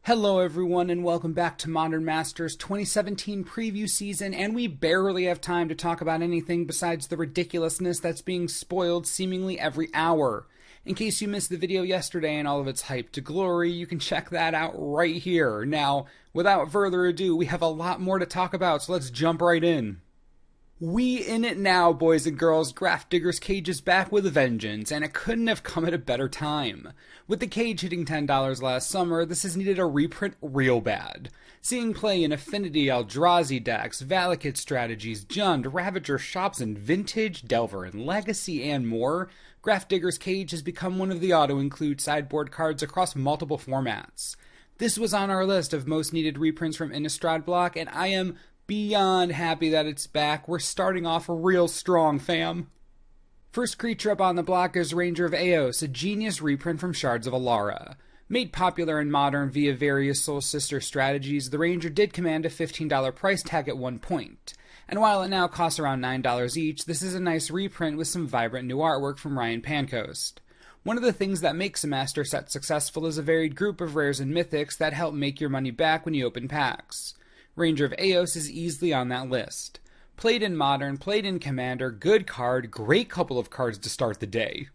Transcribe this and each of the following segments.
Hello everyone and welcome back to Modern Masters 2017 preview season, and we barely have time to talk about anything besides the ridiculousness that's being spoiled seemingly every hour. In case you missed the video yesterday and all of its hype to glory, you can check that out right here. Now, without further ado, we have a lot more to talk about, so let's jump right in. We in it now, boys and girls. Grafdigger's Cage is back with a vengeance, and it couldn't have come at a better time. With the cage hitting $10 last summer, this has needed a reprint real bad. Seeing play in Affinity, Eldrazi decks, Valakut strategies, Jund, Ravager shops, and Vintage, Delver, and Legacy, and more, Grafdigger's Cage has become one of the auto-include sideboard cards across multiple formats. This was on our list of most needed reprints from Innistrad Block, and I am beyond happy that it's back. We're starting off real strong, fam. First creature up on the block is Ranger of Eos, a genius reprint from Shards of Alara. Made popular in Modern via various Soul Sister strategies, the Ranger did command a $15 price tag at one point. And while it now costs around $9 each, this is a nice reprint with some vibrant new artwork from Ryan Pancoast. One of the things that makes a Master set successful is a varied group of rares and mythics that help make your money back when you open packs. Ranger of Eos is easily on that list. Played in Modern, played in Commander, good card, great couple of cards to start the day.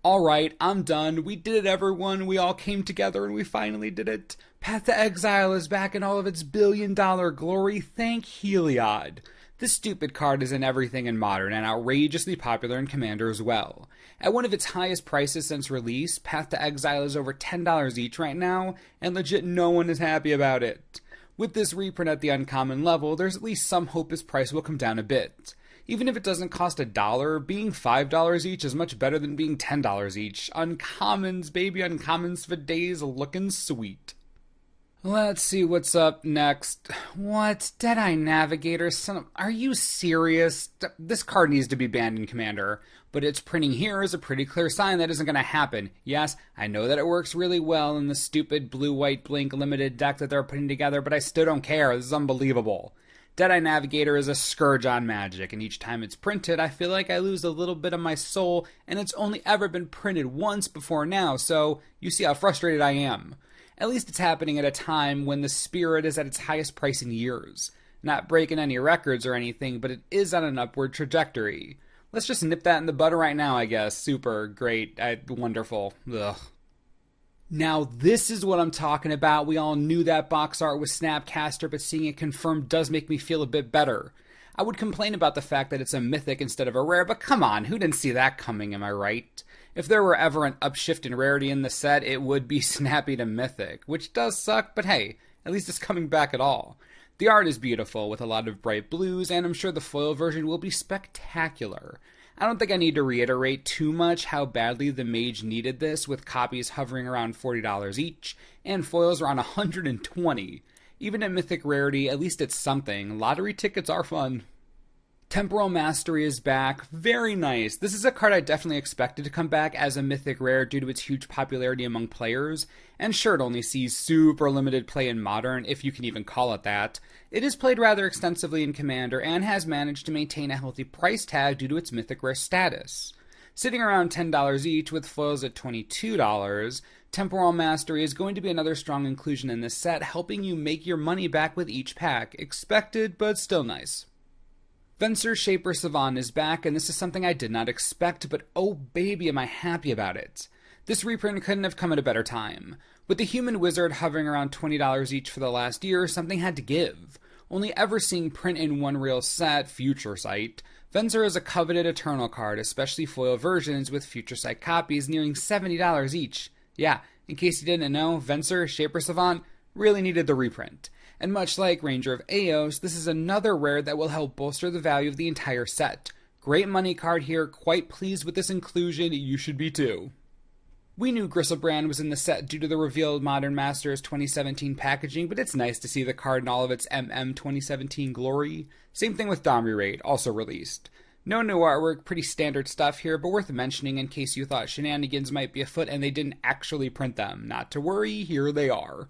Alright, I'm done. We did it, everyone. We all came together and we finally did it. Path to Exile is back in all of its billion-dollar glory. Thank Heliod. This stupid card is in everything in Modern and outrageously popular in Commander as well. At one of its highest prices since release, Path to Exile is over $10 each right now, and legit no one is happy about it. With this reprint at the uncommon level, there's at least some hope its price will come down a bit. Even if it doesn't cost $1, being $5 each is much better than being $10 each. Uncommons, baby, uncommons for days, looking sweet. Let's see what's up next. What? Deadeye Navigator? Are you serious? This card needs to be banned in Commander. But its printing here is a pretty clear sign that isn't going to happen. Yes, I know that it works really well in the stupid blue-white blink limited deck that they're putting together, but I still don't care. This is unbelievable. Deadeye Navigator is a scourge on Magic, and each time it's printed, I feel like I lose a little bit of my soul, and it's only ever been printed once before now, so you see how frustrated I am. At least it's happening at a time when the Spirit is at its highest price in years. Not breaking any records or anything, but it is on an upward trajectory. Let's just nip that in the bud right now, I guess. Super, great, wonderful. Ugh. Now, this is what I'm talking about. We all knew that box art was Snapcaster, but seeing it confirmed does make me feel a bit better. I would complain about the fact that it's a mythic instead of a rare, but come on, who didn't see that coming, am I right? If there were ever an upshift in rarity in the set, it would be Snappy to Mythic, which does suck, but hey, at least it's coming back at all. The art is beautiful, with a lot of bright blues, and I'm sure the foil version will be spectacular. I don't think I need to reiterate too much how badly the Mage needed this, with copies hovering around $40 each, and foils around $120. Even at Mythic Rarity, at least it's something. Lottery tickets are fun. Temporal Mastery is back. Very nice. This is a card I definitely expected to come back as a Mythic Rare due to its huge popularity among players, and sure, it only sees super limited play in Modern, if you can even call it that. It is played rather extensively in Commander, and has managed to maintain a healthy price tag due to its Mythic Rare status. Sitting around $10 each with foils at $22, Temporal Mastery is going to be another strong inclusion in this set, helping you make your money back with each pack. Expected, but still nice. Venser Shaper Savant is back, and this is something I did not expect, but oh baby am I happy about it. This reprint couldn't have come at a better time. With the Human Wizard hovering around $20 each for the last year, something had to give. Only ever seeing print in one real set, Future Sight, Venser is a coveted Eternal card, especially foil versions with Future Sight copies nearing $70 each. Yeah, in case you didn't know, Venser Shaper Savant really needed the reprint. And much like Ranger of Eos, this is another rare that will help bolster the value of the entire set. Great money card here, quite pleased with this inclusion, you should be too. We knew Gristlebrand was in the set due to the revealed Modern Masters 2017 packaging, but it's nice to see the card in all of its MM 2017 glory. Same thing with Domri Raid, also released. No new artwork, pretty standard stuff here, but worth mentioning in case you thought shenanigans might be afoot and they didn't actually print them. Not to worry, here they are.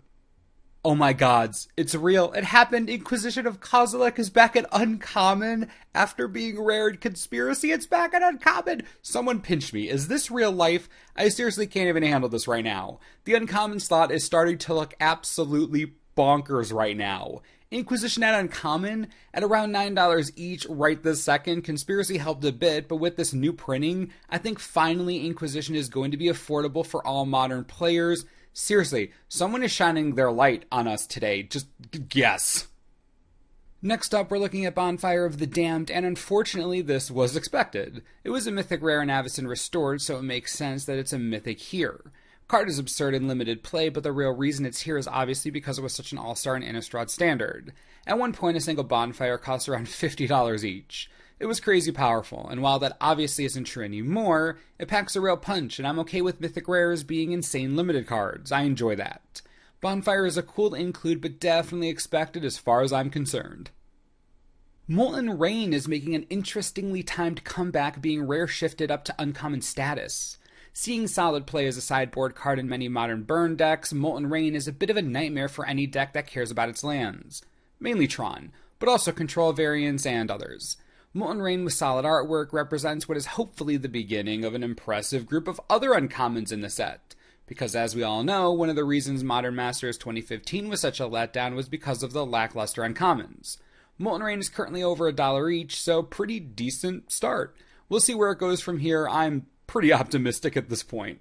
Oh my gods, it's real. It happened. Inquisition of Kozilek is back at Uncommon after being rare in Conspiracy. It's back at Uncommon. Someone pinch me. Is this real life? I seriously can't even handle this right now. The Uncommon slot is starting to look absolutely bonkers right now. Inquisition at Uncommon at around $9 each right this second. Conspiracy helped a bit, but with this new printing, I think finally Inquisition is going to be affordable for all modern players. Seriously, someone is shining their light on us today. Just yes. Next up, we're looking at Bonfire of the Damned, and unfortunately, this was expected. It was a mythic rare in Avacyn Restored, so it makes sense that it's a mythic here. Card is absurd in limited play, but the real reason it's here is obviously because it was such an all-star in Innistrad Standard. At one point, a single Bonfire cost around $50 each. It was crazy powerful, and while that obviously isn't true anymore, it packs a real punch, and I'm okay with mythic rares being insane limited cards. I enjoy that. Bonfire is a cool include, but definitely expected as far as I'm concerned. Molten Rain is making an interestingly timed comeback, being rare shifted up to uncommon status. Seeing solid play as a sideboard card in many modern burn decks, Molten Rain is a bit of a nightmare for any deck that cares about its lands. Mainly Tron, but also control variants and others. Molten Rain with solid artwork represents what is hopefully the beginning of an impressive group of other uncommons in the set. Because as we all know, one of the reasons Modern Masters 2015 was such a letdown was because of the lackluster uncommons. Molten Rain is currently over $1 each, so pretty decent start. We'll see where it goes from here. I'm pretty optimistic at this point.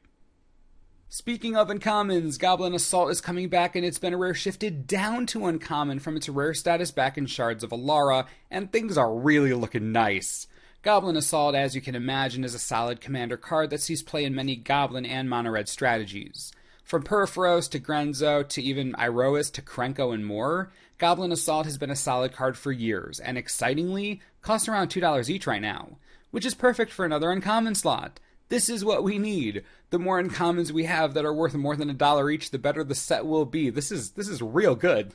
Speaking of uncommons, Goblin Assault is coming back, and it's been a rare shifted down to uncommon from its rare status back in Shards of Alara, and things are really looking nice. Goblin Assault, as you can imagine, is a solid commander card that sees play in many Goblin and Mono-Red strategies. From Purphoros to Grenzo to even Iroas to Krenko and more, Goblin Assault has been a solid card for years, and excitingly, costs around $2 each right now, which is perfect for another uncommon slot. This is what we need. The more uncommons we have that are worth more than $1 each, the better the set will be. This is real good.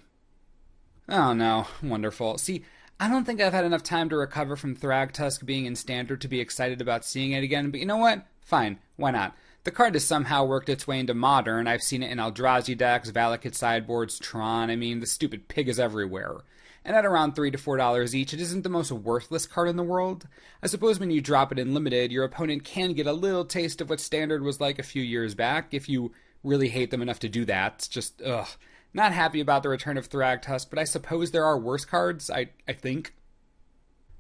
Oh no, wonderful. See, I don't think I've had enough time to recover from Thragtusk being in Standard to be excited about seeing it again, but you know what? Fine, why not? The card has somehow worked its way into Modern. I've seen it in Eldrazi decks, Valakut sideboards, Tron. I mean, the stupid pig is everywhere. And at around $3 to $4 each, it isn't the most worthless card in the world. I suppose when you drop it in Limited, your opponent can get a little taste of what Standard was like a few years back, if you really hate them enough to do that. It's just, not happy about the return of Thragtusk, but I suppose there are worse cards, I think.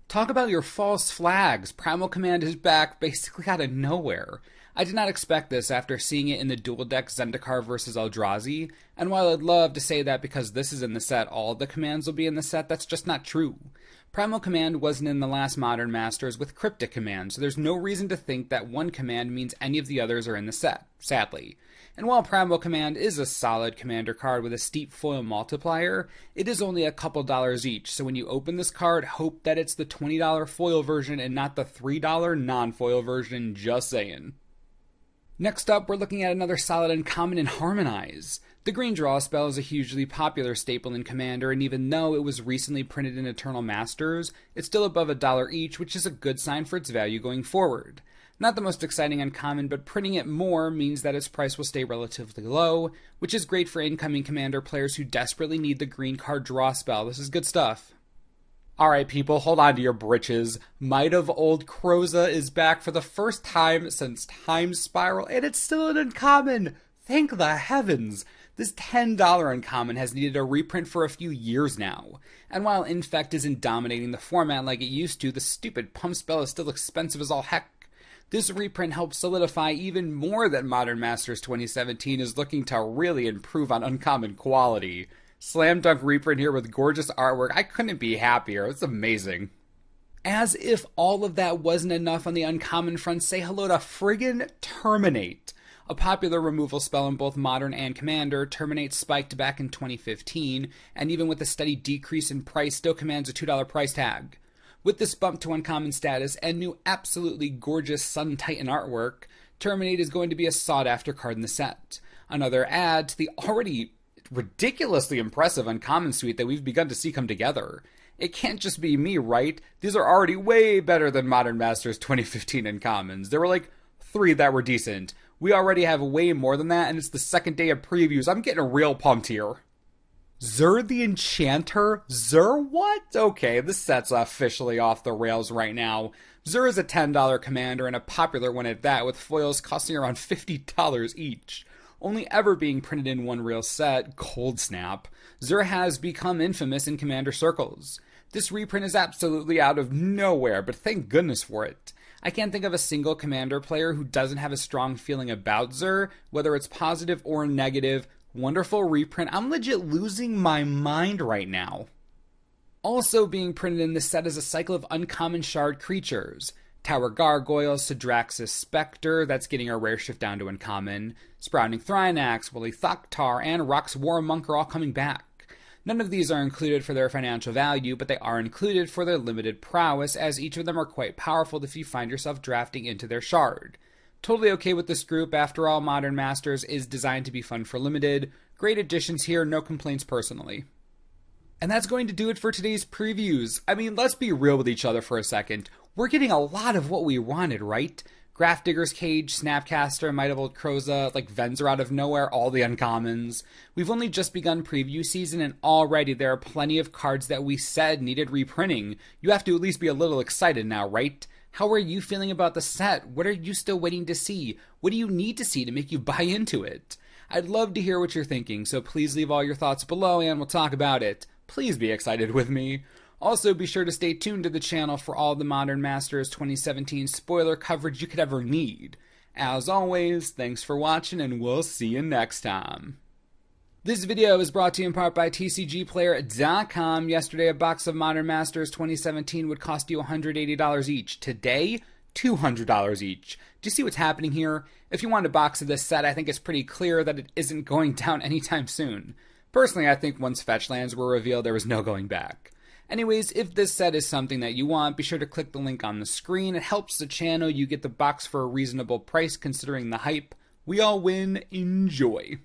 Talk about your false flags. Primal Command is back basically out of nowhere. I did not expect this after seeing it in the dual deck Zendikar vs Eldrazi, and while I'd love to say that because this is in the set, all of the commands will be in the set, that's just not true. Primal Command wasn't in the last Modern Masters with Cryptic Command, so there's no reason to think that one command means any of the others are in the set, sadly. And while Primal Command is a solid commander card with a steep foil multiplier, it is only a couple dollars each, so when you open this card, hope that it's the $20 foil version and not the $3 non-foil version, just saying. Next up, we're looking at another solid uncommon in Harmonize. The green draw spell is a hugely popular staple in Commander, and even though it was recently printed in Eternal Masters, it's still above $1 each, which is a good sign for its value going forward. Not the most exciting uncommon, but printing it more means that its price will stay relatively low, which is great for incoming Commander players who desperately need the green card draw spell. This is good stuff. Alright people, hold on to your britches. Might of Old Kroza is back for the first time since Time Spiral, and it's still an uncommon! Thank the heavens! This $10 uncommon has needed a reprint for a few years now. And while Infect isn't dominating the format like it used to, the stupid pump spell is still expensive as all heck. This reprint helps solidify even more that Modern Masters 2017 is looking to really improve on uncommon quality. Slam dunk reprint here with gorgeous artwork. I couldn't be happier. It's amazing. As if all of that wasn't enough on the uncommon front, say hello to friggin' Terminate. A popular removal spell in both Modern and Commander, Terminate spiked back in 2015, and even with a steady decrease in price, still commands a $2 price tag. With this bump to uncommon status and new absolutely gorgeous Sun Titan artwork, Terminate is going to be a sought-after card in the set. Another add to the already ridiculously impressive uncommon suite that we've begun to see come together. It can't just be me, right? These are already way better than Modern Masters 2015 uncommons. There were like 3 that were decent. We already have way more than that, and it's the second day of previews. I'm getting real pumped here. Zur the Enchanter? Zur what? Okay, this set's officially off the rails right now. Zur is a $10 commander and a popular one at that, with foils costing around $50 each. Only ever being printed in one real set, Cold Snap, Zur has become infamous in commander circles. This reprint is absolutely out of nowhere, but thank goodness for it. I can't think of a single commander player who doesn't have a strong feeling about Zur, whether it's positive or negative. Wonderful reprint. I'm legit losing my mind right now. Also being printed in this set is a cycle of uncommon shard creatures. Tower Gargoyle, Sidraxis Spectre, that's getting our rare shift down to uncommon. Sprouting Thrynax, Woolly Thoktar, and Rock's Warmonk are all coming back. None of these are included for their financial value, but they are included for their limited prowess, as each of them are quite powerful if you find yourself drafting into their shard. Totally okay with this group. After all, Modern Masters is designed to be fun for limited. Great additions here, no complaints personally. And that's going to do it for today's previews. I mean, let's be real with each other for a second. We're getting a lot of what we wanted, right? Grafdigger's Cage, Snapcaster, Might of Old Kroza, like Venser out of nowhere, all the uncommons. We've only just begun preview season, and already there are plenty of cards that we said needed reprinting. You have to at least be a little excited now, right? How are you feeling about the set? What are you still waiting to see? What do you need to see to make you buy into it? I'd love to hear what you're thinking, so please leave all your thoughts below and we'll talk about it. Please be excited with me. Also, be sure to stay tuned to the channel for all the Modern Masters 2017 spoiler coverage you could ever need. As always, thanks for watching and we'll see you next time. This video is brought to you in part by TCGplayer.com. Yesterday, a box of Modern Masters 2017 would cost you $180 each. Today, $200 each. Do you see what's happening here? If you want a box of this set, I think it's pretty clear that it isn't going down anytime soon. Personally, I think once fetch lands were revealed, there was no going back. Anyways, if this set is something that you want, be sure to click the link on the screen. It helps the channel. You get the box for a reasonable price considering the hype. We all win. Enjoy.